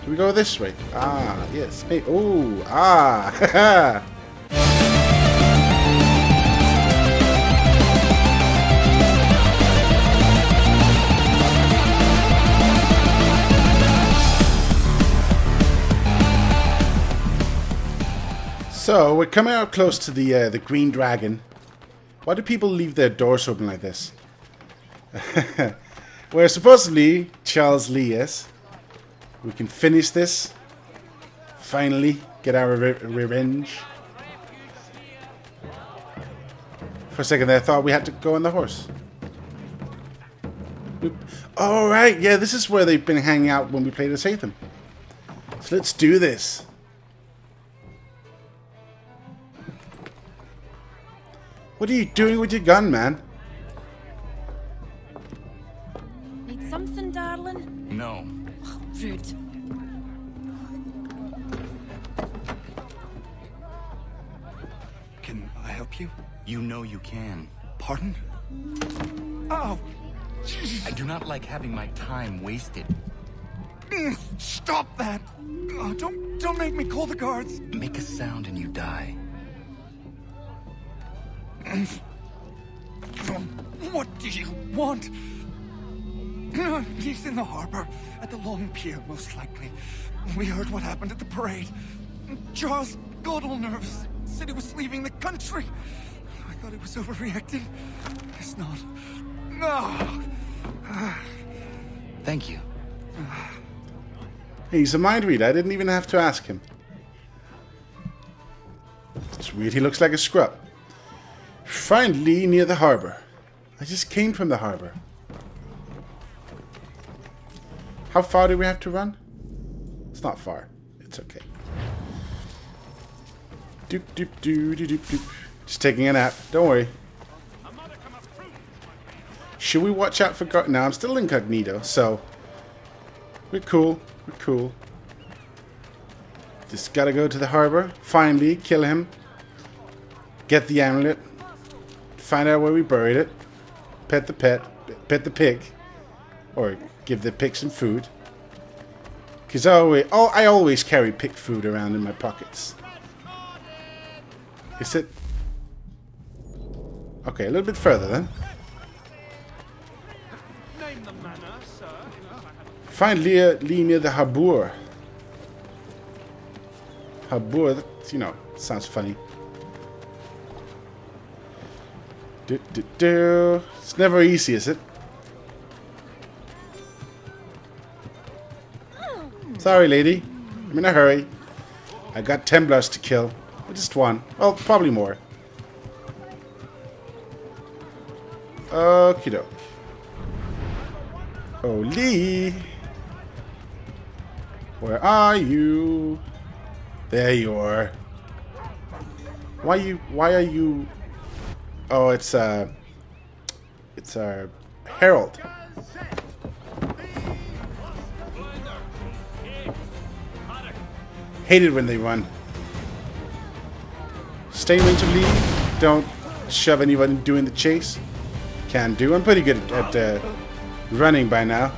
Do we go this way? Ah, yes. Hey, oh, ah, So we're coming out close to the green dragon. Why do people leave their doors open like this? Where supposedly Charles Lee is. We can finish this. Finally, get our revenge. For a second there, I thought we had to go on the horse. All right, yeah, this is where they've been hanging out when we played as Hatham. So let's do this. What are you doing with your gun, man? Need something, darling? No. Oh, rude. Can I help you? You know you can. Pardon? Oh! I do not like having my time wasted. Stop that! Oh, don't make me call the guards. Make a sound and you die. What do you want? He's in the harbor, at the long pier, most likely. We heard what happened at the parade. Charles got all nervous, said he was leaving the country. I thought he was overreacting. It's not. No. Thank you. He's a mind reader. I didn't even have to ask him. It's weird. He looks like a scrub. Find Lee near the harbor. I just came from the harbor. How far do we have to run? It's not far. It's okay. Doop doop doop doop doop. Just taking a nap. Don't worry. Should we watch out for guard? No, I'm still incognito, so we're cool. We're cool. Just gotta go to the harbor. Find Lee. Kill him. Get the amulet. Find out where we buried it. Pet the pet. Pet the pig. Or give the pig some food. Because I always carry pig food around in my pockets. Is it? Okay, a little bit further then. Find Lee near the harbor. Harbor, that, you know, sounds funny. It's never easy, is it? Sorry, lady. I'm in a hurry. I got Templars to kill. Just one. Well, probably more. Okie doke. Oh, Lee. Where are you? There you are. Why are you? Oh, it's our herald. Hate it when they run. Stay into lead. Don't shove anyone doing the chase. Can do. I'm pretty good at running by now.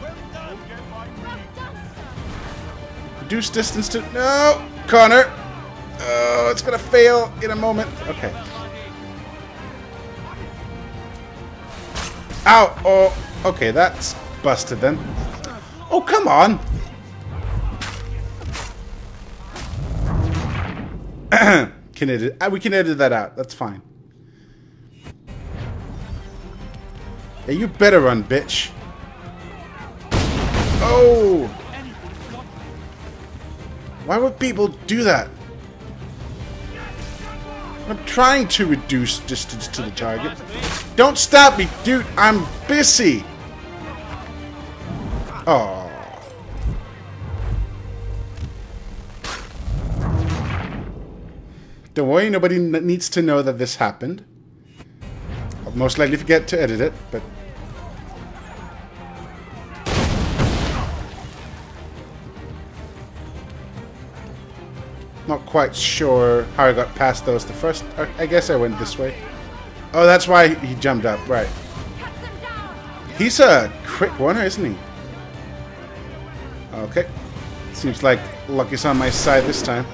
Reduce distance to... No! Connor! Oh, it's gonna fail in a moment. Okay. Ow! Oh, okay, that's busted then. Oh, come on! Can edit? We can edit that out. That's fine. Yeah, you better run, bitch. Oh! Why would people do that? I'm trying to reduce distance to the target. Don't stop me, dude. I'm busy. Oh. Don't worry, nobody needs to know that this happened. I'll most likely forget to edit it, but... Not quite sure how I got past those the first... I guess I went this way. Oh, that's why he jumped up, right. He's a quick runner, isn't he? Okay. Seems like luck is on my side this time.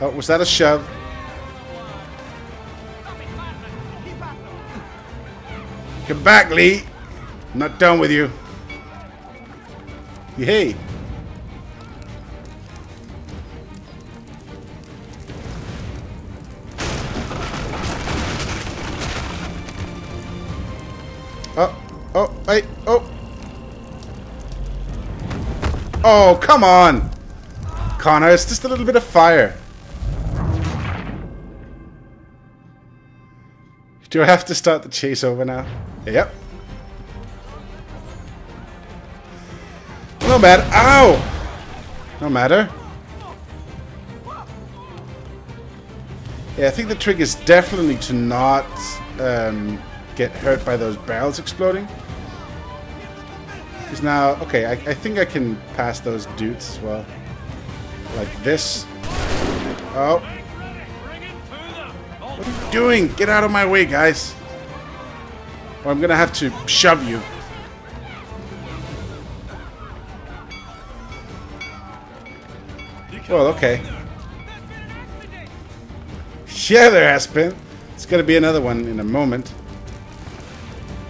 Oh, was that a shove? Come back, Lee. I'm not done with you. Hey. Oh, wait, oh. Oh, come on. Connor, it's just a little bit of fire. Do I have to start the chase over now? Yep. No matter. Ow! No matter. Yeah, I think the trick is definitely to not get hurt by those barrels exploding. Because now, okay, I think I can pass those dudes as well. Like this. Oh. What are you doing? Get out of my way, guys. Or I'm gonna have to shove you. Well, okay. Yeah, there has been. It's gonna be another one in a moment.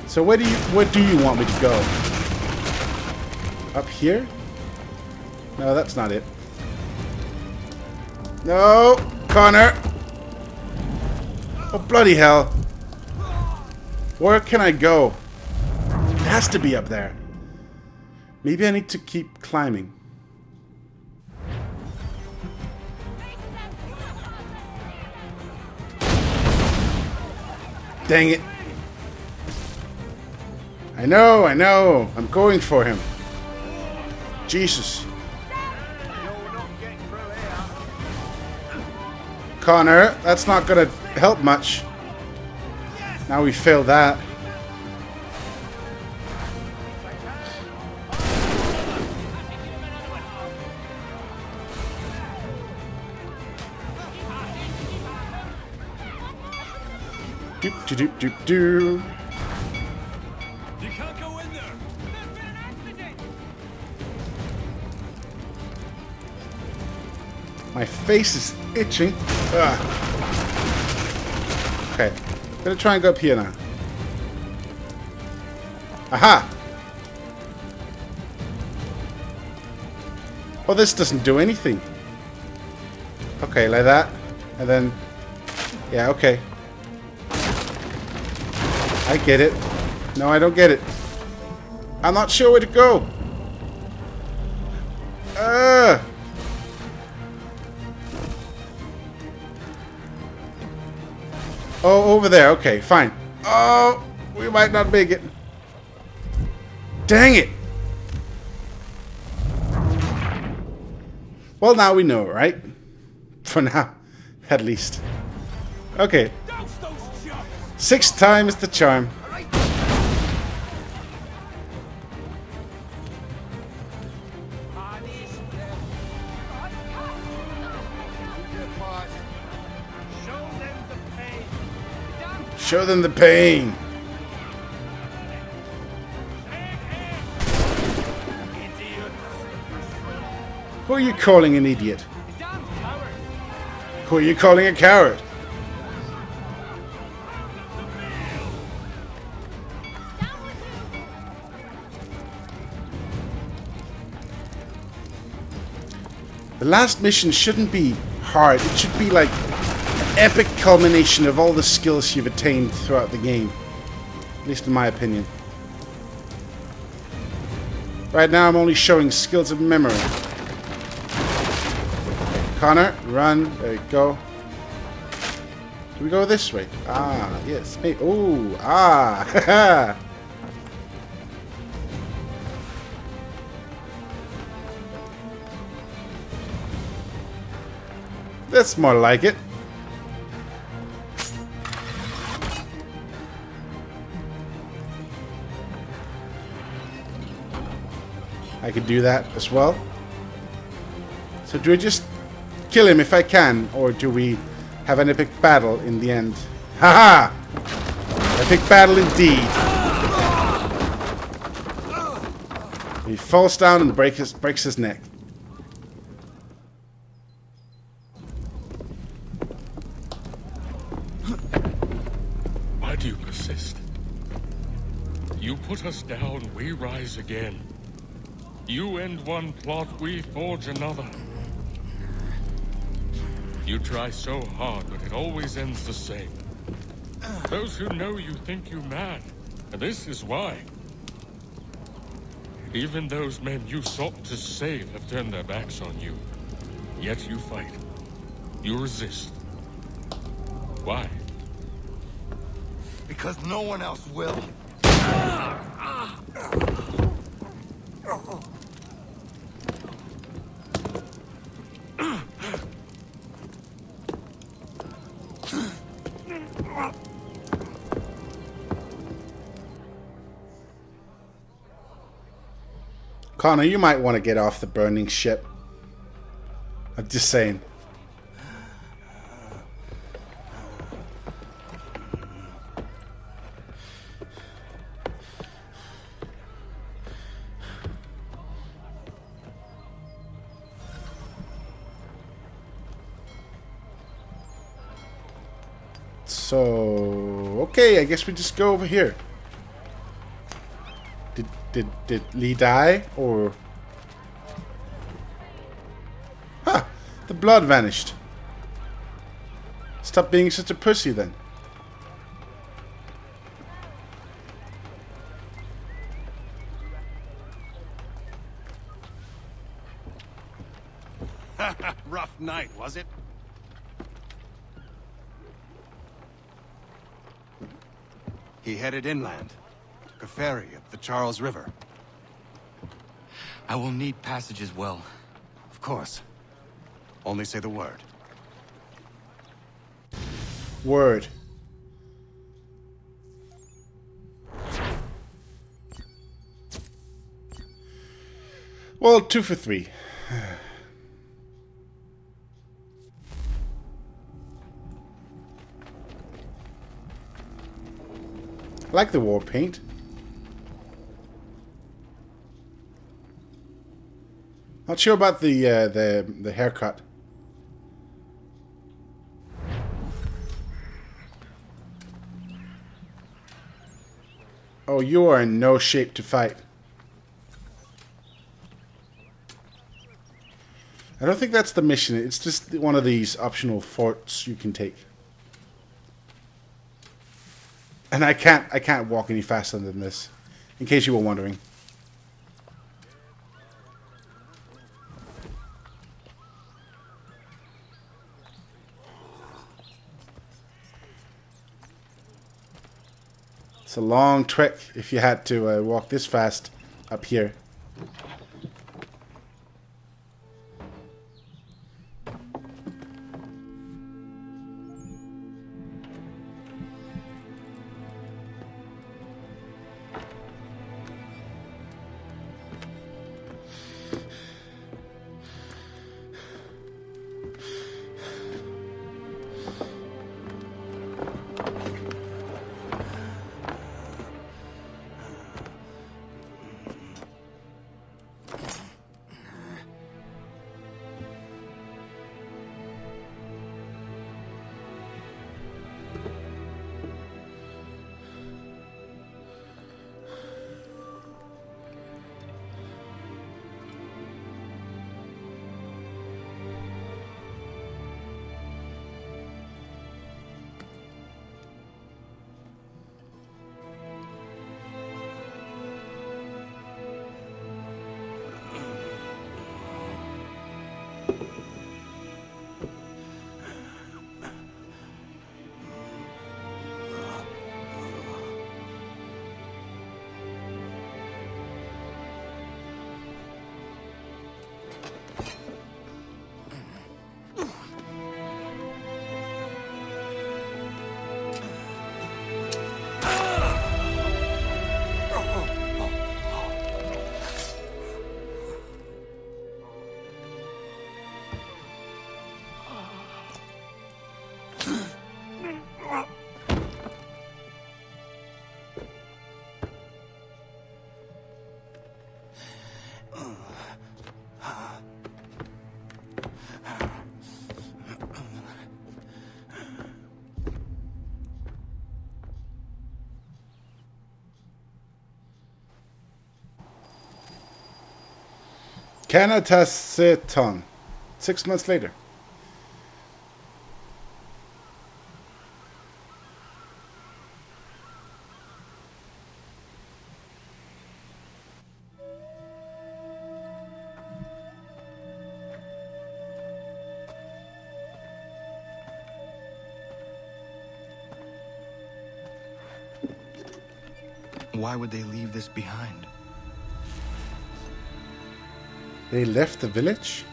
So where do you want me to go? Up here? No, that's not it. No, Connor. Oh, bloody hell. Where can I go? It has to be up there. Maybe I need to keep climbing. Dang it. I know. I'm going for him. Jesus. Connor, that's not gonna help much. Now we failed that. Doop doop doop doop doo. You can't go in there. My face is itching. Ugh. Okay, I'm gonna try and go up here now. Aha! Oh, this doesn't do anything. Okay, like that, and then, yeah, okay. I get it. No, I don't get it. I'm not sure where to go. Oh, over there. Okay, fine. Oh, we might not make it. Dang it. Well, now we know, right? For now, at least. Okay. 6 times the charm. Show them the pain. Who are you calling an idiot? Who are you calling a coward? The last mission shouldn't be hard. It should be like an epic culmination of all the skills you've attained throughout the game. At least in my opinion. Right now I'm only showing skills of memory. Connor, run. There you go. Do we go this way? Ah, yes. Hey, ooh, ah, haha. That's more like it. I could do that as well. So do I just kill him if I can, or do we have an epic battle in the end? Haha! Epic battle indeed. He falls down and breaks his neck. Why do you persist? You put us down, we rise again. You end one plot, we forge another. You try so hard, but it always ends the same. Those who know you think you mad, and this is why. Even those men you sought to save have turned their backs on you. Yet you fight. You resist. Why? Because no one else will. Connor, you might want to get off the burning ship. I'm just saying. So, okay, I guess we just go over here. Did Lee die, or... Huh, the blood vanished. Stop being such a pussy, then. Rough night, was it? He headed inland. Took a ferry up the Charles River. I will need passage as well. Of course. Only say the word. Word. Well, 2 for 3. I like the war paint. Not sure about the haircut. Oh, you are in no shape to fight. I don't think that's the mission. It's just one of these optional forts you can take. And I can't walk any faster than this, in case you were wondering. It's a long trek if you had to walk this fast up here. Kanataseton. 6 months later. Why would they leave this behind? They left the village?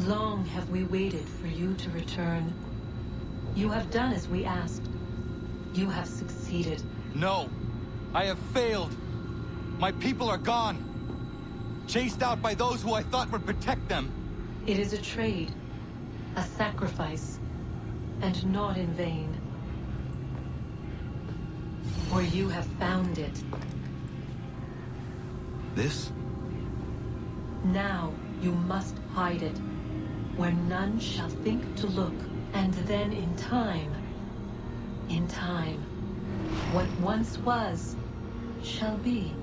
Long have we waited for you to return. You have done as we asked. You have succeeded. No! I have failed! My people are gone! Chased out by those who I thought would protect them! It is a trade, a sacrifice, and not in vain. For you have found it. This? Now you must hide it, where none shall think to look, and then in time, what once was, shall be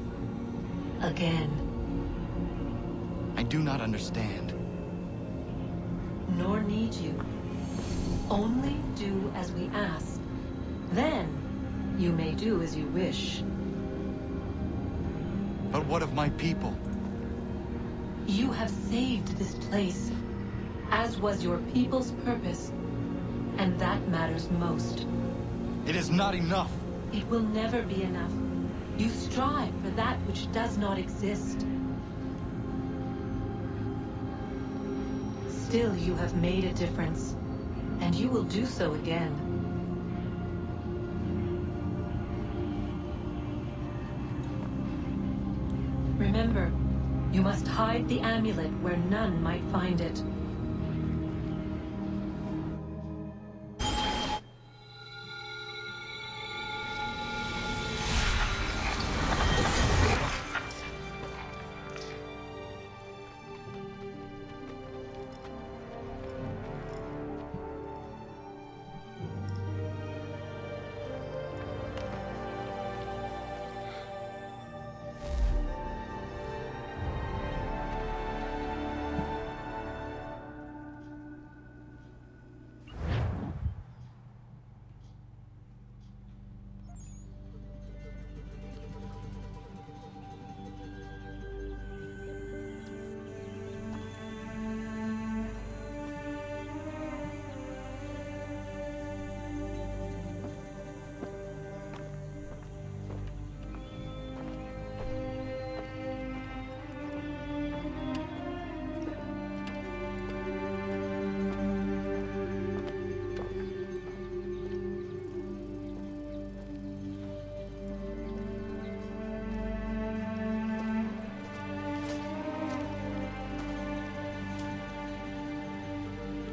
again. I do not understand. Nor need you. Only do as we ask. Then, you may do as you wish. But what of my people? You have saved this place, as was your people's purpose, and that matters most. It is not enough! It will never be enough. You strive for that which does not exist. Still, you have made a difference, and you will do so again. Remember, you must hide the amulet where none might find it.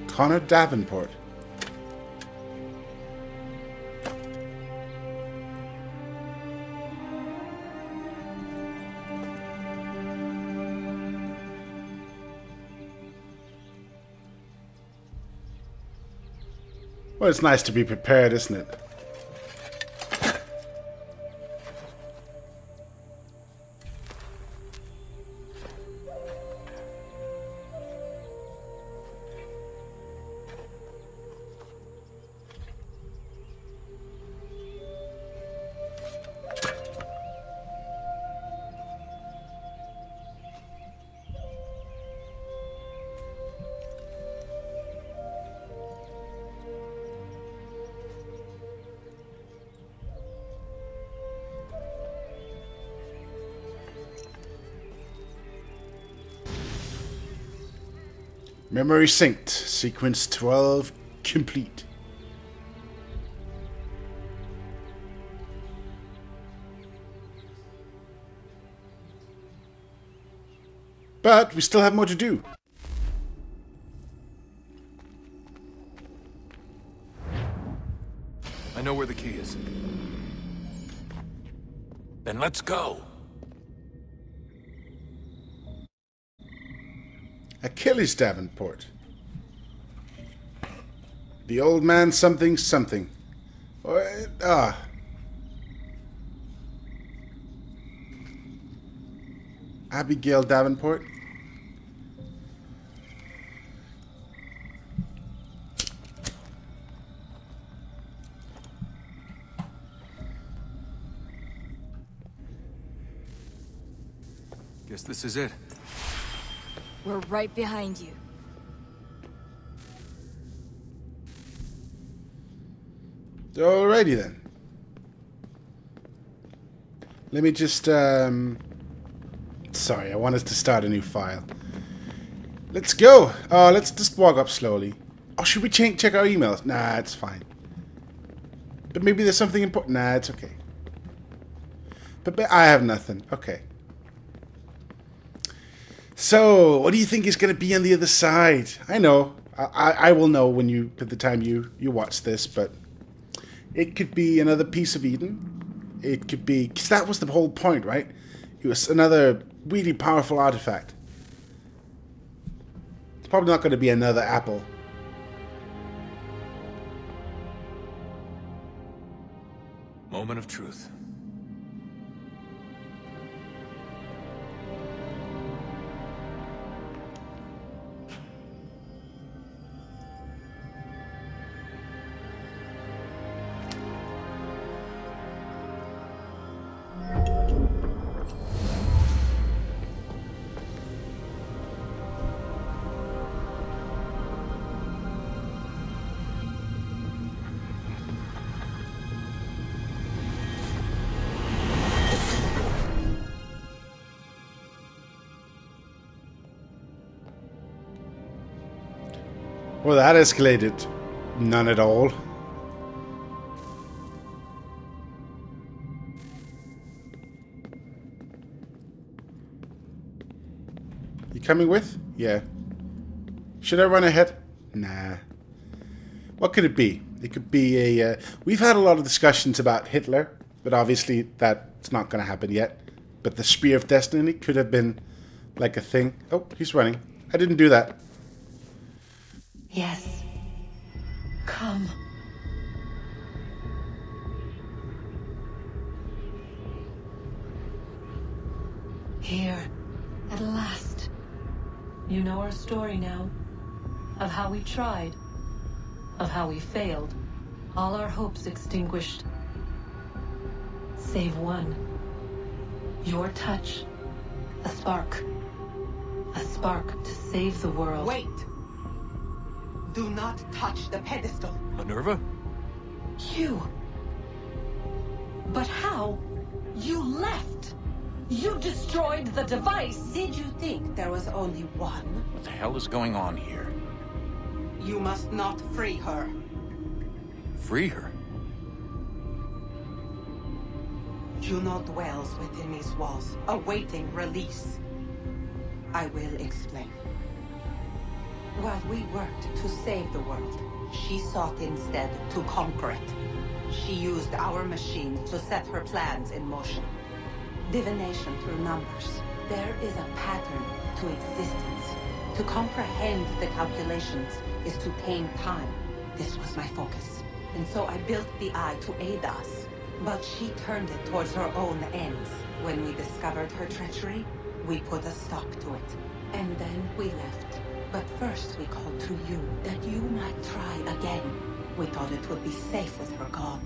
Connor Davenport. Well, it's nice to be prepared, isn't it? Memory synced. Sequence 12 complete. But we still have more to do. I know where the key is. Then let's go. Achilles Davenport. The old man something something. Abigail Davenport. Guess this is it. We're right behind you. Alrighty then. Let me just, sorry, I want us to start a new file. Let's go. Let's just walk up slowly. Oh, should we check our emails? Nah, it's fine. But maybe there's something important. Nah, it's okay. But I have nothing. Okay. So, what do you think is going to be on the other side? I know. I will know when you, at the time you watch this, but it could be another piece of Eden. It could be, because that was the whole point, right? It was another really powerful artifact. It's probably not going to be another apple. Moment of truth. Well, that escalated none at all. You coming with? Yeah. Should I run ahead? Nah. What could it be? It could be a... we've had a lot of discussions about Hitler, but obviously that's not going to happen yet. But the Spear of Destiny could have been like a thing. Oh, he's running. I didn't do that. Yes. Come. Here, at last. You know our story now. Of how we tried. Of how we failed. All our hopes extinguished. Save one. Your touch. A spark. A spark to save the world. Wait! Do not touch the pedestal. Minerva? You. But how? You left. You destroyed the device. Did you think there was only one? What the hell is going on here? You must not free her. Free her? Juno dwells within these walls, awaiting release. I will explain. While we worked to save the world, she sought instead to conquer it. She used our machine to set her plans in motion. Divination through numbers. There is a pattern to existence. To comprehend the calculations is to tame time. This was my focus. And so I built the eye to aid us. But she turned it towards her own ends. When we discovered her treachery, we put a stop to it. And then we left. But first we called to you, that you might try again. We thought it would be safe with her gone.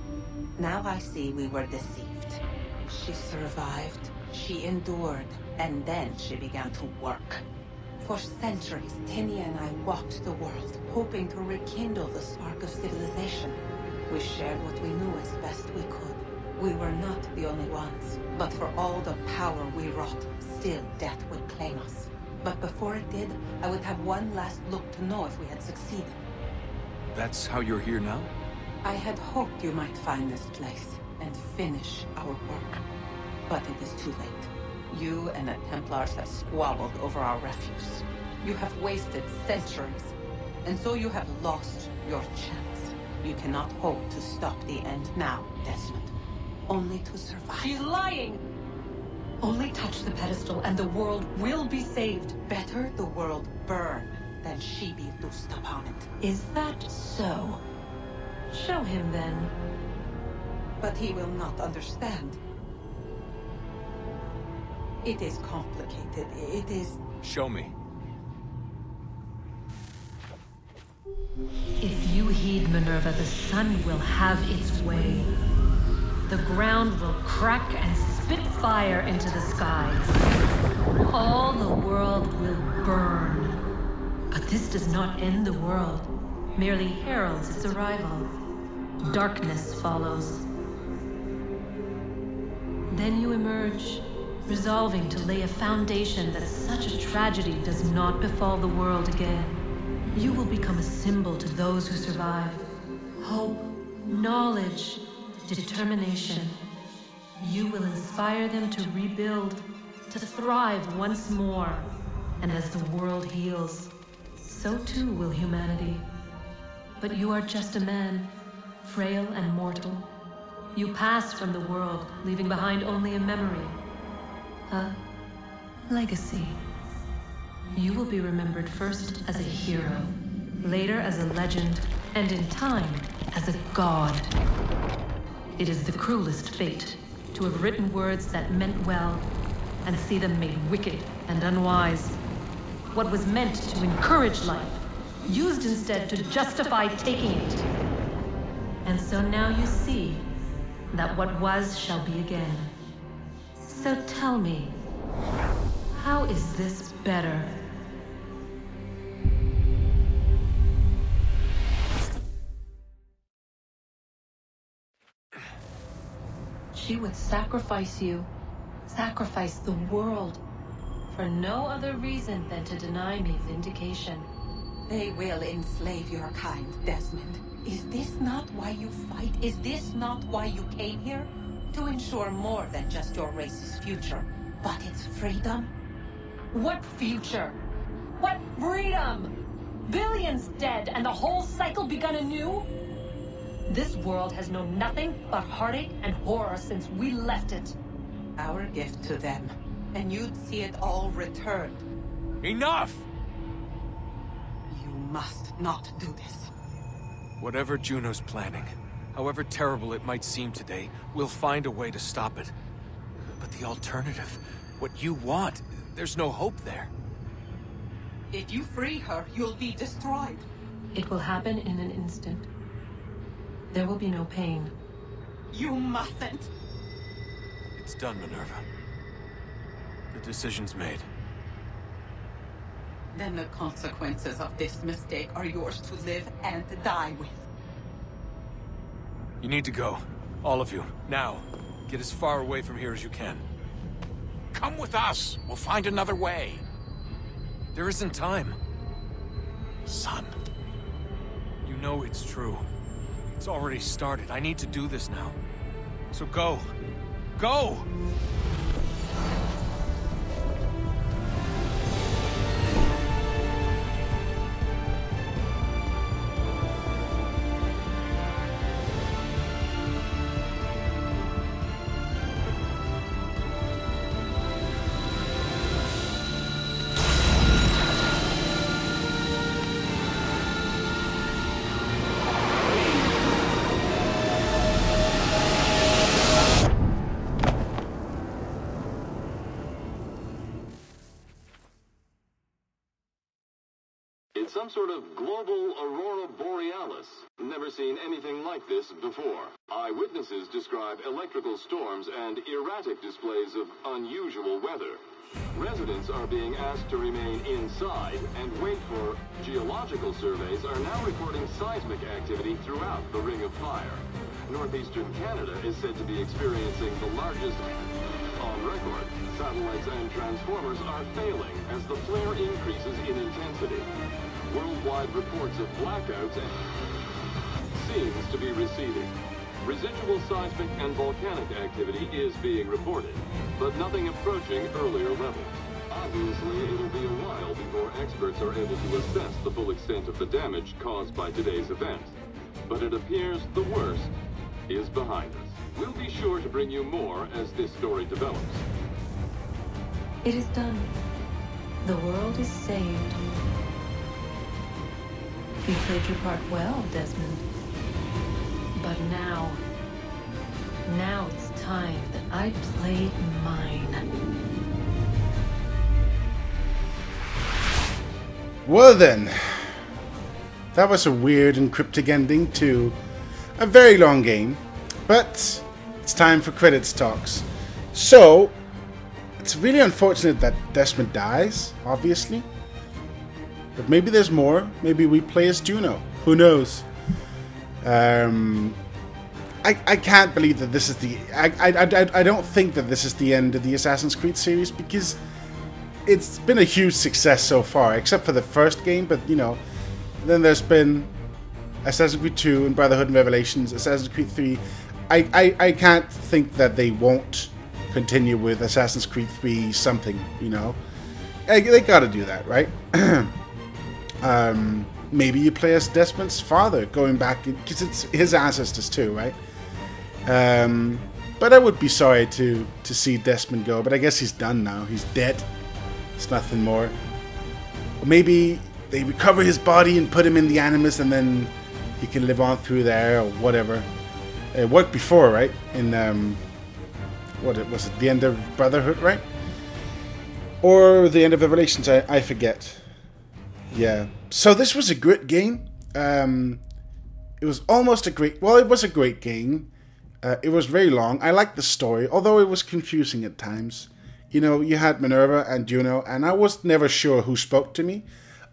Now I see we were deceived. She survived, she endured, and then she began to work. For centuries, Tinia and I walked the world, hoping to rekindle the spark of civilization. We shared what we knew as best we could. We were not the only ones, but for all the power we wrought, still death would claim us. But before it did, I would have one last look to know if we had succeeded. That's how you're here now? I had hoped you might find this place and finish our work. But it is too late. You and the Templars have squabbled over our refuse. You have wasted centuries, and so you have lost your chance. You cannot hope to stop the end now, Desmond. Only to survive. She's lying! Only touch the pedestal and the world will be saved. Better the world burn than she be loosed upon it. Is that so? Show him then. But he will not understand. It is complicated. It is... Show me. If you heed Minerva, the sun will have its way. The ground will crack and spit fire into the skies. All the world will burn. But this does not end the world, merely heralds its arrival. Darkness follows. Then you emerge, resolving to lay a foundation that such a tragedy does not befall the world again. You will become a symbol to those who survive. Hope, knowledge, determination. You will inspire them to rebuild, to thrive once more. And as the world heals, so too will humanity. But you are just a man, frail and mortal. You pass from the world, leaving behind only a memory. A legacy. You will be remembered first as a hero, later as a legend, and in time, as a god. It is the cruelest fate to have written words that meant well, and see them made wicked and unwise. What was meant to encourage life, used instead to justify taking it. And so now you see that what was shall be again. So tell me, how is this better? She would sacrifice you, sacrifice the world, for no other reason than to deny me vindication. They will enslave your kind, Desmond. Is this not why you fight? Is this not why you came here? To ensure more than just your race's future, but its freedom? What future? What freedom? Billions dead and the whole cycle begun anew? This world has known nothing but heartache and horror since we left it. Our gift to them, and you'd see it all returned. Enough! You must not do this. Whatever Juno's planning, however terrible it might seem today, we'll find a way to stop it. But the alternative, what you want, there's no hope there. If you free her, you'll be destroyed. It will happen in an instant. There will be no pain. You mustn't. It's done, Minerva. The decision's made. Then the consequences of this mistake are yours to live and die with. You need to go. All of you. Now. Get as far away from here as you can. Come with us. We'll find another way. There isn't time. Son. You know it's true. It's already started. I need to do this now. So go. Go! It's some sort of global aurora borealis. Never seen anything like this before. Eyewitnesses describe electrical storms and erratic displays of unusual weather. Residents are being asked to remain inside and wait for geological surveys are now reporting seismic activity throughout the Ring of Fire. Northeastern Canada is said to be experiencing the largest on record. Satellites and transformers are failing as the flare increases in intensity. Worldwide reports of blackouts seems to be receding. Residual seismic and volcanic activity is being reported, but nothing approaching earlier levels. Obviously, it'll be a while before experts are able to assess the full extent of the damage caused by today's event. But it appears the worst is behind us. We'll be sure to bring you more as this story develops. It is done. The world is saved. You played your part well, Desmond. But now it's time that I played mine. Well then, that was a weird and cryptic ending to a very long game, but it's time for credits talks. So, it's really unfortunate that Desmond dies, obviously. But maybe there's more. Maybe we play as Juno. Who knows? I can't believe that this is the... I don't think that this is the end of the Assassin's Creed series, because it's been a huge success so far, except for the first game, but, you know, then there's been Assassin's Creed 2 and Brotherhood and Revelations, Assassin's Creed 3. I can't think that they won't continue with Assassin's Creed 3 something, you know. They gotta do that, right? Maybe you play as Desmond's father, going back, because it's his ancestors too, right? But I would be sorry to see Desmond go, but I guess he's done now. He's dead. It's nothing more. Or maybe they recover his body and put him in the Animus, and then he can live on through there, or whatever. It worked before, right? In, what was it, the end of Brotherhood, right? Or the end of Revelations, I forget. Yeah. So this was a good game. It was almost a great... Well, it was a great game. It was very long. I liked the story, although it was confusing at times. You know, you had Minerva and Juno, and I was never sure who spoke to me,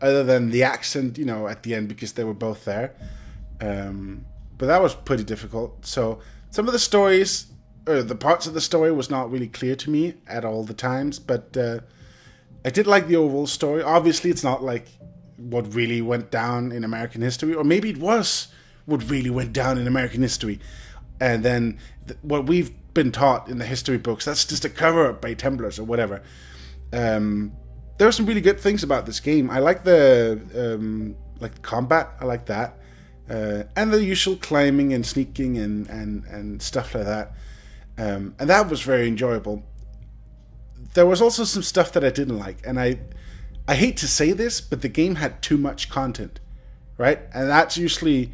other than the accent, you know, at the end, because they were both there. But that was pretty difficult. So some of the stories, or the parts of the story, was not really clear to me at all the times, but I did like the overall story. Obviously, it's not like what really went down in American history, or maybe it was what really went down in American history. And then what we've been taught in the history books, that's just a cover-up by Templars or whatever. There are some really good things about this game. I like the combat. I like that. And the usual climbing and sneaking and stuff like that. And that was very enjoyable. There was also some stuff that I didn't like. And I hate to say this, but the game had too much content. Right? And that's usually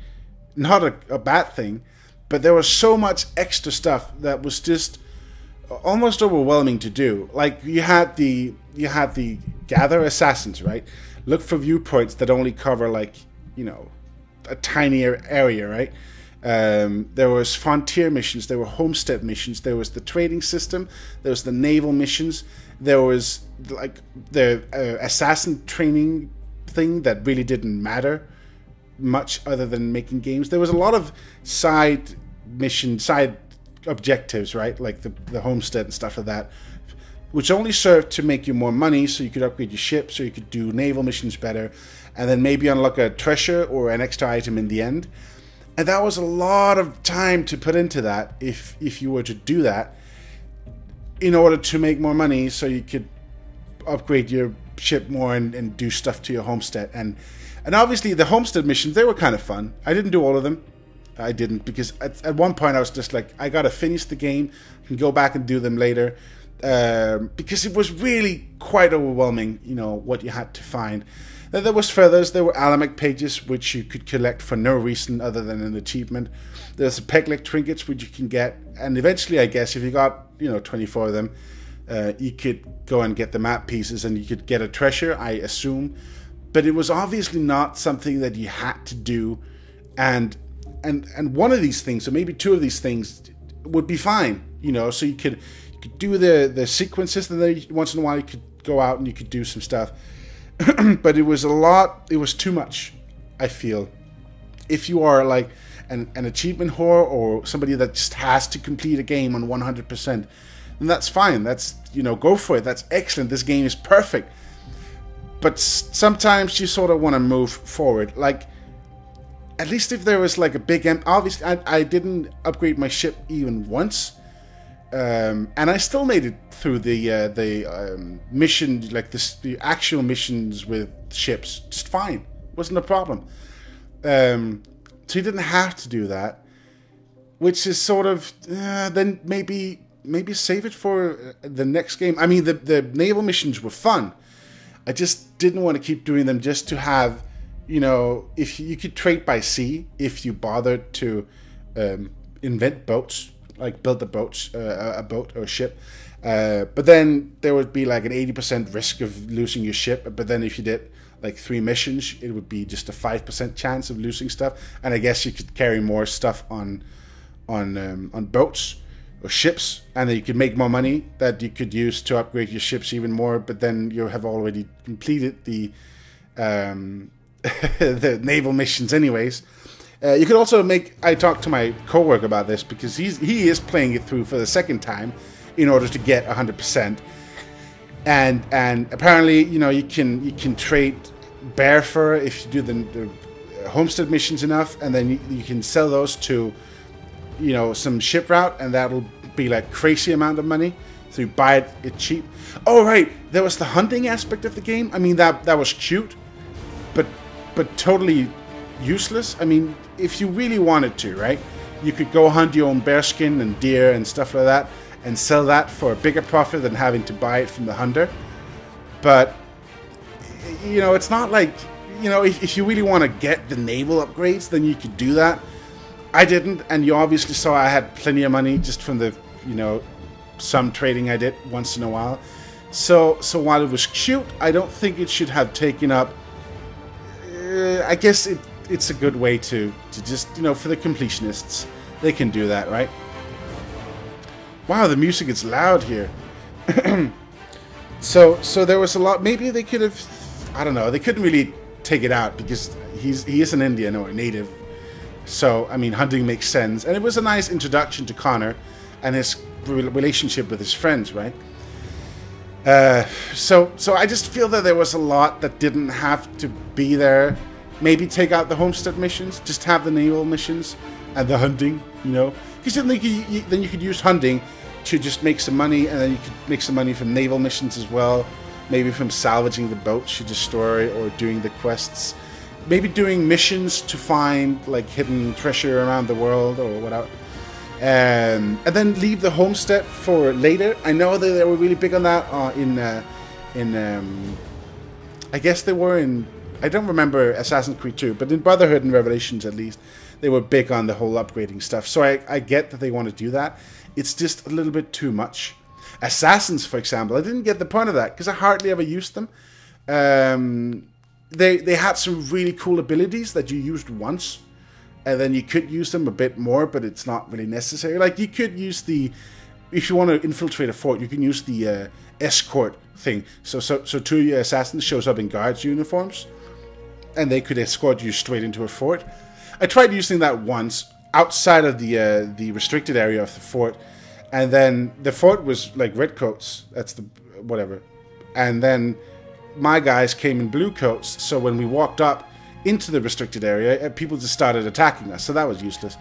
not a bad thing. But there was so much extra stuff that was just almost overwhelming to do. Like you had the gather assassins, right? Look for viewpoints that only cover, like, you know, a tinier area, right? There was frontier missions, there were homestead missions, there was the trading system, there was the naval missions, there was like the assassin training thing that really didn't matter much other than making games. There was a lot of side objectives, right? Like the homestead and stuff like that, which only served to make you more money so you could upgrade your ship, so you could do naval missions better, and then maybe unlock a treasure or an extra item in the end. And that was a lot of time to put into that if you were to do that in order to make more money so you could upgrade your ship more and do stuff to your homestead. And obviously the homestead missions, they were kind of fun. I didn't do all of them. I didn't, because at one point I was just like, I gotta finish the game and go back and do them later. Because it was really quite overwhelming, you know, what you had to find. Then there was feathers, there were Alamek pages, which you could collect for no reason other than an achievement. There's the Pegleg trinkets, which you can get, and eventually, I guess, if you got, you know, 24 of them, you could go and get the map pieces, and you could get a treasure, I assume. But it was obviously not something that you had to do, and one of these things, or maybe two of these things, would be fine, you know. So you could do the sequences, and then once in a while you could go out and you could do some stuff. But it was a lot. It was too much, I feel. If you are like an achievement whore or somebody that just has to complete a game on 100%, then that's fine. That's, you know, go for it. That's excellent. This game is perfect. But sometimes you sort of want to move forward. Like, at least if there was like a big... Obviously, I didn't upgrade my ship even once. And I still made it through the mission, like the actual missions with ships, just fine. Wasn't a problem. So you didn't have to do that, which is sort of then maybe save it for the next game. I mean, the naval missions were fun. I just didn't want to keep doing them just to have, you know, if you could trade by sea if you bothered to invent boats, like build a boat or a ship. But then there would be like an 80% risk of losing your ship. But then if you did like 3 missions, it would be just a 5% chance of losing stuff. And I guess you could carry more stuff on boats or ships, and then you could make more money that you could use to upgrade your ships even more. But then you have already completed the the naval missions anyways. You could also make... I talked to my coworker about this because he is playing it through for the second time in order to get 100%. And apparently, you know, you can trade bear fur if you do the homestead missions enough, and then you can sell those to, you know, some ship route, and that'll be like crazy amount of money. So you buy it cheap. Oh right, there was the hunting aspect of the game. I mean, that was cute, but totally useless. I mean, if you really wanted to, right, you could go hunt your own bearskin and deer and stuff like that, and sell that for a bigger profit than having to buy it from the hunter. But, you know, it's not like, you know, if you really want to get the naval upgrades, then you could do that. I didn't, and you obviously saw I had plenty of money just from the, you know, some trading I did once in a while. So while it was cute, I don't think it should have taken up... I guess it's a good way to just, you know, for the completionists, they can do that, right? Wow, the music is loud here. So there was a lot. Maybe they could have, I don't know, they couldn't really take it out because he is an Indian or a native. So, I mean, hunting makes sense. And it was a nice introduction to Connor and his relationship with his friends, right? So I just feel that there was a lot that didn't have to be there. Maybe take out the homestead missions, just have the naval missions and the hunting, you know? Because then you could use hunting to just make some money, and then you could make some money from naval missions as well. Maybe from salvaging the boats you destroy or doing the quests. Maybe doing missions to find like hidden treasure around the world or whatever. And then leave the homestead for later. I know that they were really big on that I guess they were in... I don't remember Assassin's Creed 2, but in Brotherhood and Revelations at least, they were big on the whole upgrading stuff. So I get that they want to do that. It's just a little bit too much. Assassins, for example, I didn't get the point of that because I hardly ever used them. They had some really cool abilities that you used once, and then you could use them a bit more, but it's not really necessary. Like, you could use the... If you want to infiltrate a fort, you can use the escort thing. So 2 of your assassins shows up in guards uniforms, and they could escort you straight into a fort. I tried using that once outside of the restricted area of the fort, and then the fort was like redcoats. That's the whatever, and then my guys came in blue coats. So when we walked up into the restricted area, people just started attacking us. So that was useless.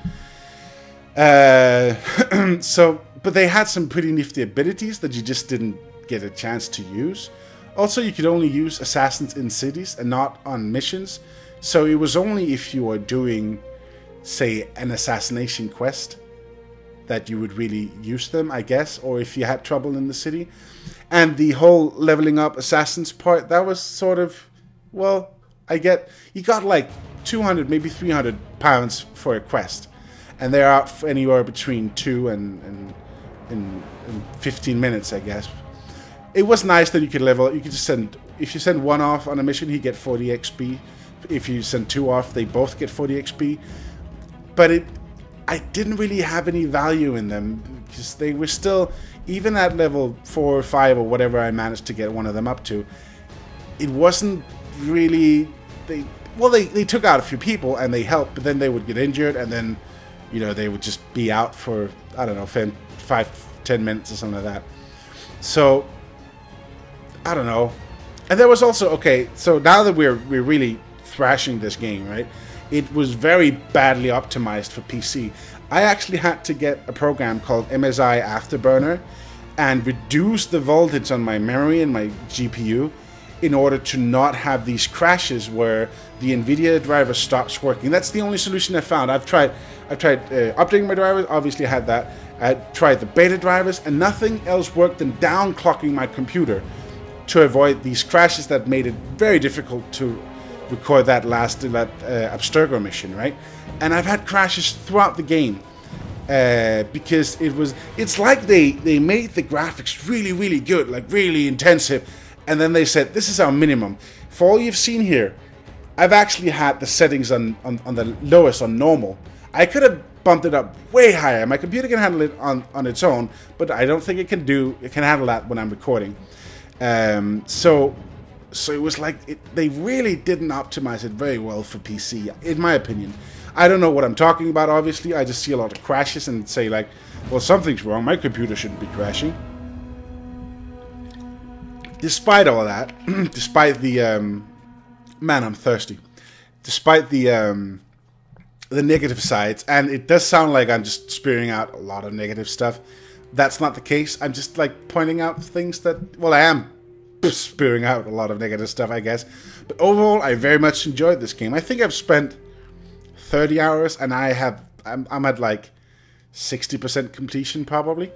But they had some pretty nifty abilities that you just didn't get a chance to use. Also, you could only use assassins in cities and not on missions. So it was only if you were doing, say, an assassination quest that you would really use them, I guess, or if you had trouble in the city. And the whole leveling up assassins part, that was sort of, well, you got like 200, maybe 300 pounds for a quest. And they're out for anywhere between 2 and 15 minutes, I guess. It was nice that you could level. You could just send, if you send one off on a mission, he get 40 XP. If you send 2 off, they both get 40 XP. But I didn't really have any value in them because they were still, even at level 4 or 5 or whatever I managed to get one of them up to, it wasn't really, they took out a few people and they helped, but then they would get injured and then, you know, they would just be out for, I don't know, 5-10 minutes or something like that. So, I don't know. And there was also, okay, so now that we're really thrashing this game, right? It was very badly optimized for PC. I actually had to get a program called MSI Afterburner and reduce the voltage on my memory and my GPU in order to not have these crashes where the NVIDIA driver stops working. That's the only solution I found. I've tried updating my drivers, obviously had that. I tried the beta drivers, and nothing else worked than downclocking my computer to avoid these crashes that made it very difficult to record that last Abstergo mission, right? And I've had crashes throughout the game because it's like they made the graphics really, really good, like really intensive, and then they said this is our minimum. For all you've seen here, I've actually had the settings on the lowest, on normal. I could have bumped it up way higher. My computer can handle it on its own, but I don't think it can handle that when I'm recording. So it was like they really didn't optimize it very well for PC, in my opinion. I don't know what I'm talking about, obviously. I just see a lot of crashes and say like, well, something's wrong. My computer shouldn't be crashing. Despite all that, despite the man, I'm thirsty. Despite the negative sides, and it does sound like I'm just spewing out a lot of negative stuff. That's not the case. I'm just like pointing out things that, well, I am spewing out a lot of negative stuff, I guess. But overall, I very much enjoyed this game. I think I've spent 30 hours, and I'm at like 60% completion probably.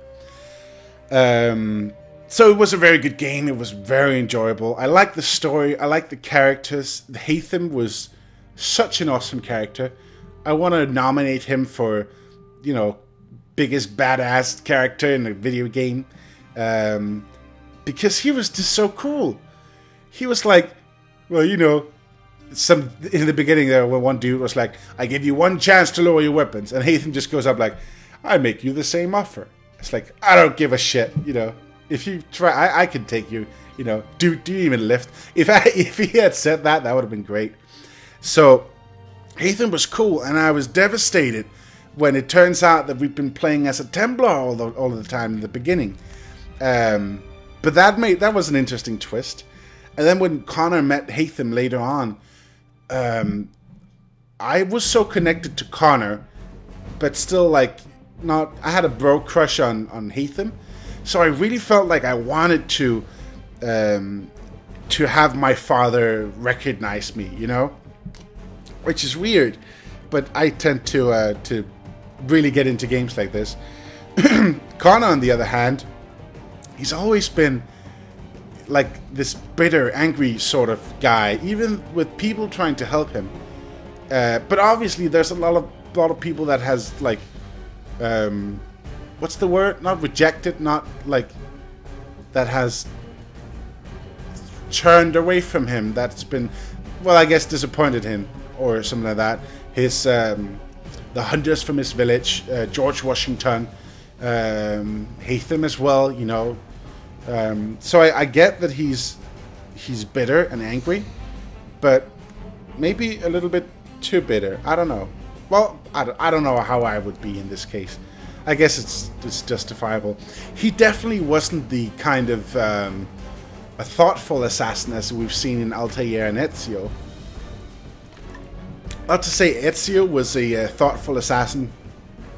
So it was a very good game. It was very enjoyable. I liked the story. I liked the characters. Haytham was such an awesome character. I want to nominate him for, you know, biggest badass character in a video game. Because he was just so cool. He was like, well, you know, in the beginning there, where one dude was like, I give you one chance to lower your weapons. And Haytham just goes up like, I make you the same offer. It's like, I don't give a shit, you know. If you try, I can take you, you know, do you even lift? If he had said that, that would have been great. So, Haytham was cool, and I was devastated when it turns out that we've been playing as a Templar all the time in the beginning. But that was an interesting twist. And then when Connor met Haytham later on, I was so connected to Connor, but still like not. I had a bro crush on Haytham. So I really felt like I wanted to have my father recognize me, you know, which is weird, but I tend to really get into games like this. Connor, on the other hand, he's always been like this bitter, angry sort of guy, even with people trying to help him. But obviously, there's a lot of people that has like. What's the word? Not rejected, not like that has turned away from him. That's been, well, I guess disappointed him or something like that. His the hunters from his village, George Washington, Haytham as well. You know, so I get that he's bitter and angry, but maybe a little bit too bitter. I don't know. Well, I don't know how I would be in this case. I guess it's justifiable. He definitely wasn't the kind of a thoughtful assassin as we've seen in Altair and Ezio. Not to say Ezio was a thoughtful assassin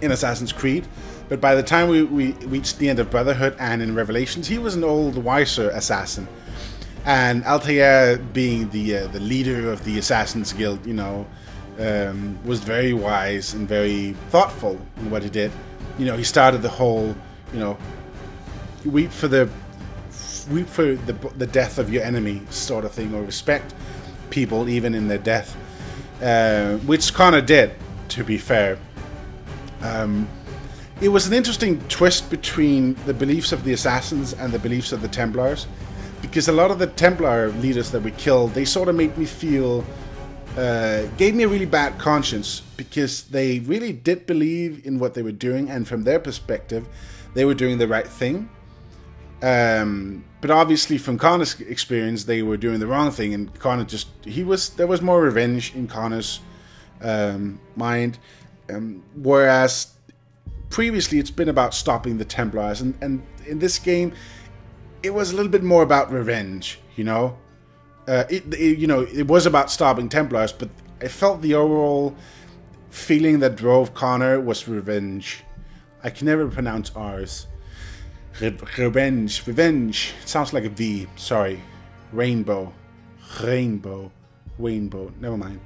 in Assassin's Creed, but by the time we reached the end of Brotherhood and in Revelations, he was an old, wiser assassin. And Altair, being the leader of the Assassin's Guild, you know, was very wise and very thoughtful in what he did. You know, he started the whole, you know, weep for the death of your enemy sort of thing, or respect people even in their death, which Connor did, to be fair. It was an interesting twist between the beliefs of the Assassins and the beliefs of the Templars, because a lot of the Templar leaders that we killed, they sort of made me feel, gave me a really bad conscience, because they really did believe in what they were doing, and from their perspective, they were doing the right thing. But obviously, from Connor's experience, they were doing the wrong thing, and Connor there was more revenge in Connor's mind, whereas previously it's been about stopping the Templars, and in this game, it was a little bit more about revenge, you know. It was about stopping Templars, but I felt the overall feeling that drove Connor was revenge. I can never pronounce R's. Revenge. It sounds like a V. Sorry. Rainbow. Never mind.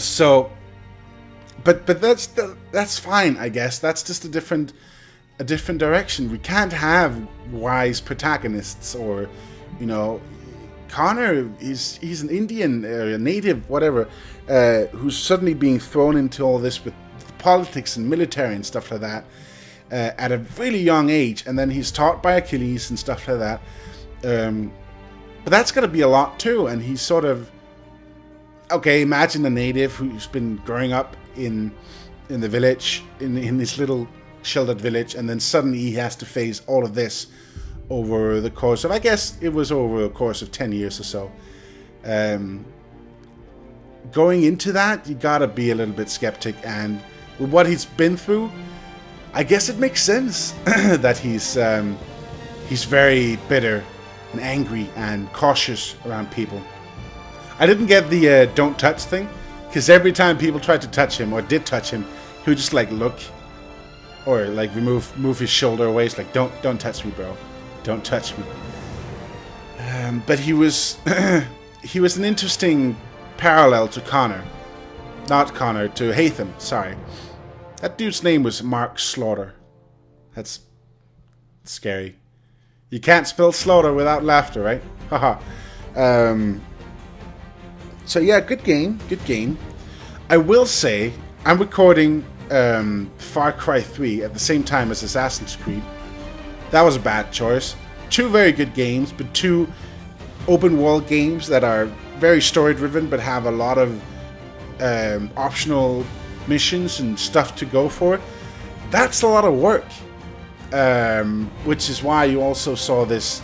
So, but that's fine, I guess. That's just a different direction. We can't have wise protagonists, or, you know, Connor, he's an Indian, a native, whatever, who's suddenly being thrown into all this with politics and military and stuff like that at a really young age, and then he's taught by Achilles and stuff like that. But that's got to be a lot too, and he's sort of, okay, imagine a native who's been growing up in the village, in this little sheltered village, and then suddenly he has to face all of this over the course of, I guess it was over a course of 10 years or so. Going into that, you gotta be a little bit skeptic, and with what he's been through, I guess it makes sense that he's very bitter and angry and cautious around people. I didn't get the don't touch thing, because every time people tried to touch him or did touch him, he would just like look or like move his shoulder away. It's like, don't touch me, bro. Don't touch me. But he was he was an interesting parallel to Connor. Not Connor, to Hatham, sorry. That dude's name was Mark Slaughter. That's scary. You can't spell slaughter without laughter, right? Haha. So yeah, good game. I will say, I'm recording Far Cry 3 at the same time as Assassin's Creed. That was a bad choice. Two very good games, but two open world games that are very story driven but have a lot of optional missions and stuff to go for. That's a lot of work. Which is why you also saw this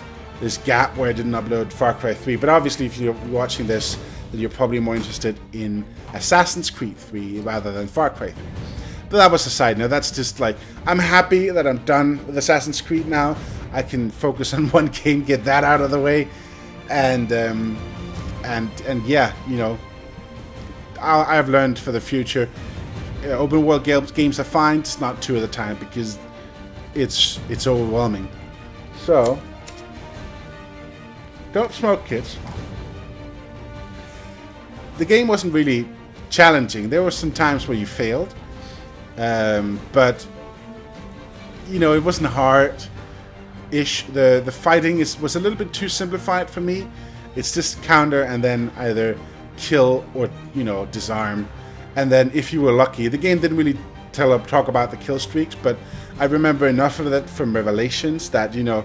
gap where I didn't upload Far Cry 3. But obviously, if you're watching this, then you're probably more interested in Assassin's Creed 3 rather than Far Cry 3. But that was a side note. That's just like, I'm happy that I'm done with Assassin's Creed now. I can focus on one game, get that out of the way, and yeah, you know, I've learned for the future. Open world games are fine, just not two at a time, because it's overwhelming. So don't smoke, kids. The game wasn't really challenging. There were some times where you failed, but you know, it wasn't hard-ish. The fighting was a little bit too simplified for me. It's just counter and then either kill or, you know, disarm. And then if you were lucky, the game didn't really talk about the kill streaks, but I remember enough of that from Revelations that, you know,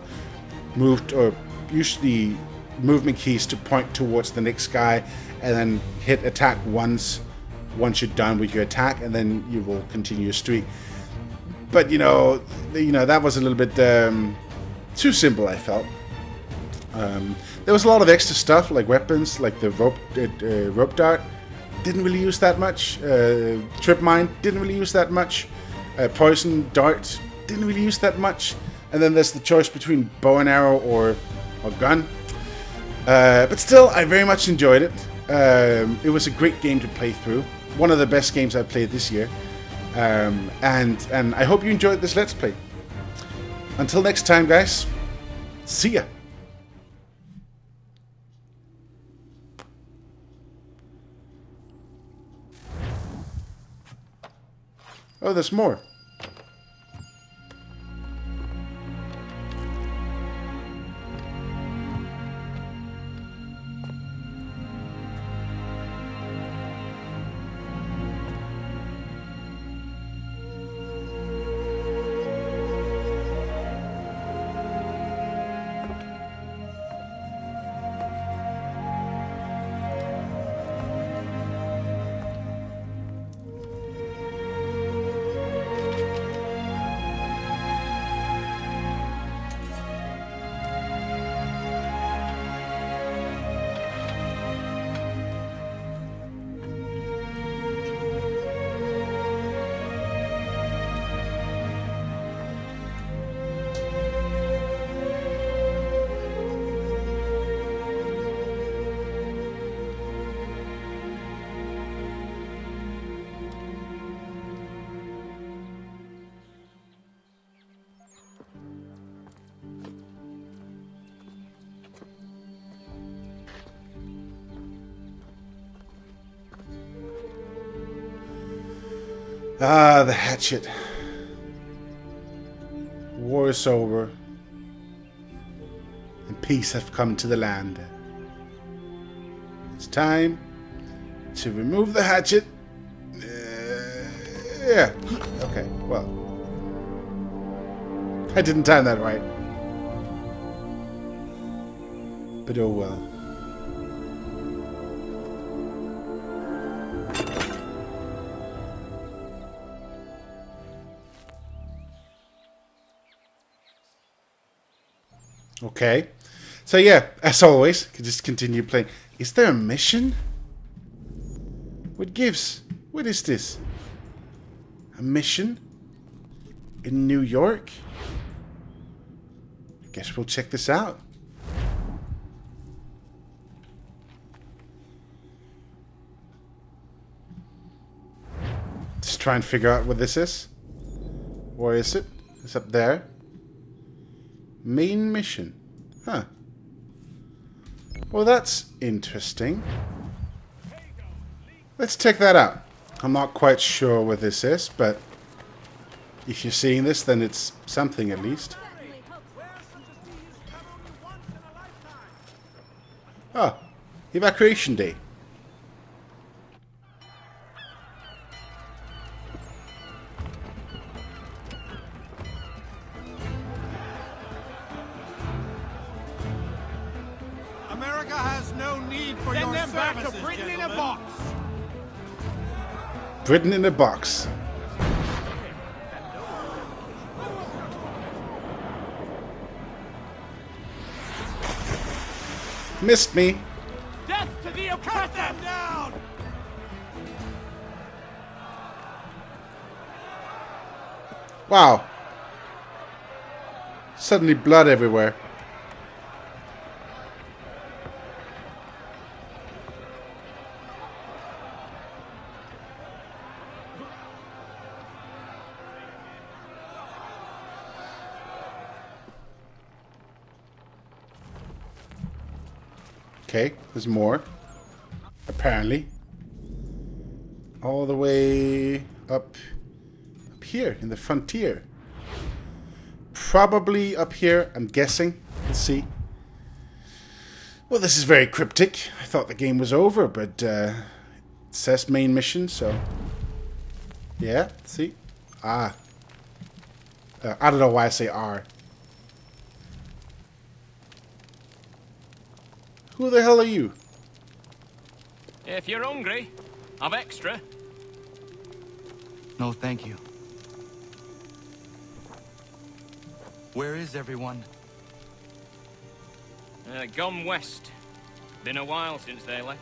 moved or used the movement keys to point towards the next guy, and then hit attack once you're done with your attack, and then you will continue your streak. But you know that was a little bit too simple, I felt. There was a lot of extra stuff like weapons, like the rope dart. Didn't really use that much. Trip mine didn't really use that much. Poison dart didn't really use that much. And then there's the choice between bow and arrow or gun. But still, I very much enjoyed it. It was a great game to play through. One of the best games I've played this year. And I hope you enjoyed this Let's Play. Until next time, guys. See ya. Oh, there's more. Ah, the hatchet. War is over, and peace hath come to the land. time to remove the hatchet. Yeah. Okay, well. I didn't time that right. But oh well. Okay. So yeah, as always, can just continue playing. Is there a mission? What gives? What is this? A mission? In New York? Guess we'll check this out. Just try and figure out what this is. Where is it? It's up there. Main mission. Huh. Well, that's interesting. Let's check that out. I'm not quite sure what this is, but if you're seeing this, then it's something at least. Oh, evacuation day. America has no need for your services, back to Britain in a box. Britain in a box. Missed me. Death to the oppressor! Cut them down! Wow. Suddenly blood everywhere. Okay, there's more. Apparently. All the way up here in the frontier. Probably up here, I'm guessing. Let's see. Well, this is very cryptic. I thought the game was over, but it says main mission, so... Yeah, see? Ah. I don't know why I say R. Who the hell are you? If you're hungry, I've extra. No, thank you. Where is everyone? Gone west. Been a while since they left.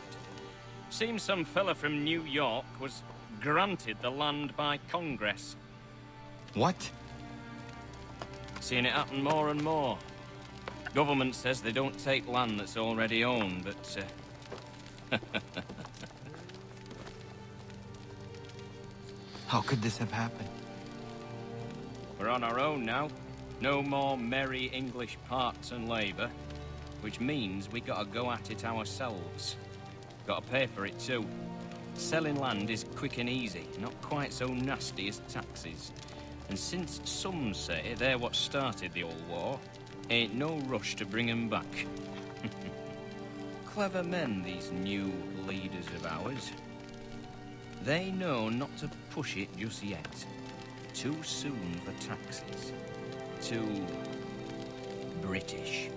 Seems some fella from New York was granted the land by Congress. What? Seen it happen more and more. Government says they don't take land that's already owned, but... How could this have happened? We're on our own now. No more merry English parts and labour. Which means we gotta go at it ourselves. Gotta pay for it too. Selling land is quick and easy, not quite so nasty as taxes. And since some say they're what started the old war, ain't no rush to bring 'em back. Clever men, these new leaders of ours. They know not to push it just yet. Too soon for taxes. Too... British.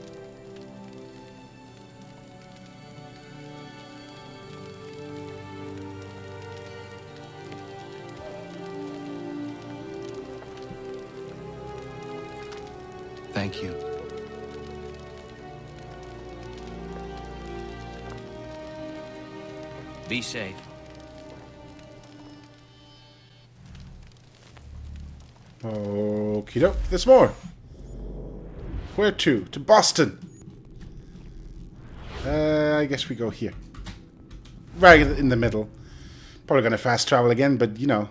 Thank you. Be safe. Okie doke, there's more. Where to? To Boston. I guess we go here. Right in the middle. Probably gonna fast travel again, but you know.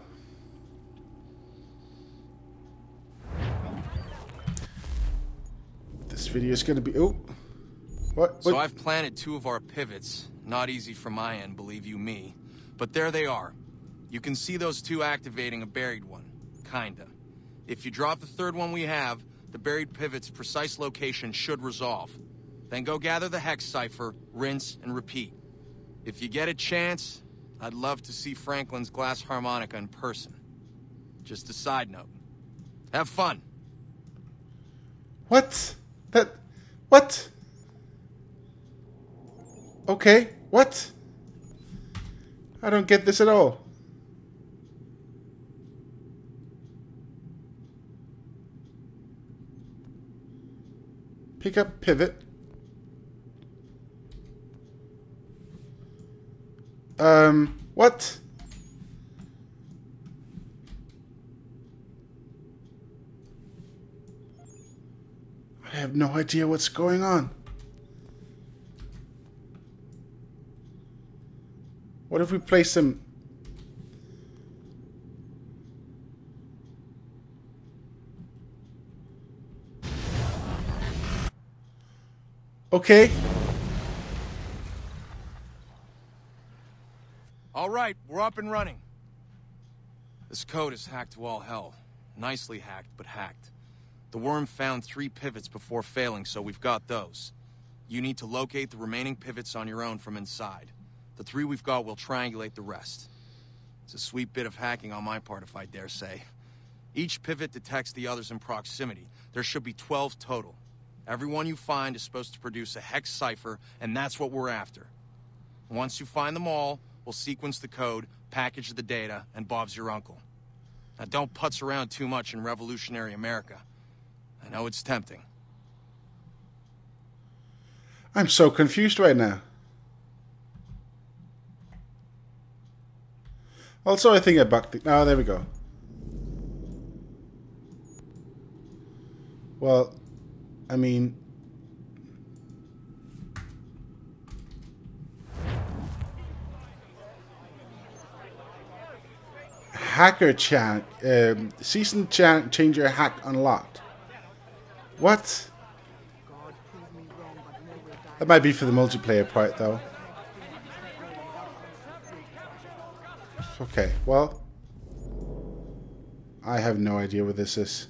This video is gonna be... Oh. What? So I've planted 2 of our pivots. Not easy from my end, believe you me. But there they are. You can see those 2 activating a buried one. Kinda. If you drop the 3rd one we have, the buried pivot's precise location should resolve. Then go gather the hex cipher, rinse, and repeat. If you get a chance, I'd love to see Franklin's glass harmonica in person. Just a side note. Have fun. What? What? Okay, what? I don't get this at all. Pick up pivot. What? I have no idea what's going on. What if we place them? Okay. All right, we're up and running. This code is hacked to all hell. Nicely hacked, but hacked. The worm found 3 pivots before failing, so we've got those. You need to locate the remaining pivots on your own from inside. The 3 we've got will triangulate the rest. It's a sweet bit of hacking on my part, if I dare say. Each pivot detects the others in proximity. There should be 12 total. Every one you find is supposed to produce a hex cipher, and that's what we're after. Once you find them all, we'll sequence the code, package the data, and Bob's your uncle. Now don't putz around too much in revolutionary America. I know it's tempting. I'm so confused right now. Also, I think I bugged it. Oh, there we go. Well, I mean... Hacker chat. Season chat changer hack unlocked. What? That might be for the multiplayer part, though. Okay, well, I have no idea what this is.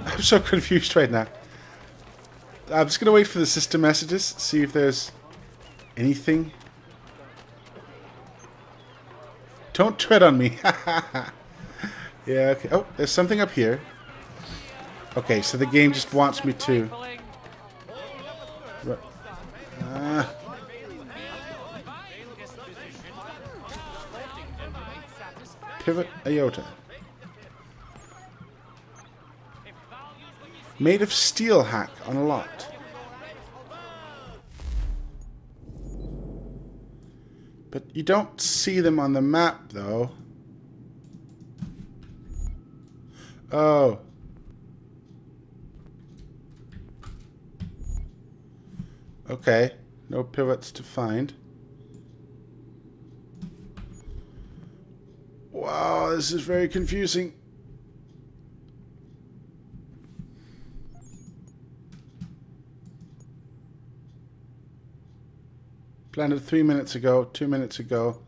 I'm so confused right now. I'm just gonna wait for the system messages, see if there's anything. Don't tread on me. Yeah, okay. Oh, there's something up here. Okay, so the game just wants me to... Pivot iota. Made of steel hack unlocked. But you don't see them on the map, though. Oh. Okay. No pivots to find. Wow, this is very confusing. Landed 3 minutes ago, 2 minutes ago.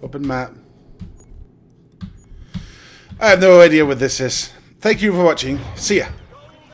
Open map. I have no idea what this is. Thank you for watching. See ya.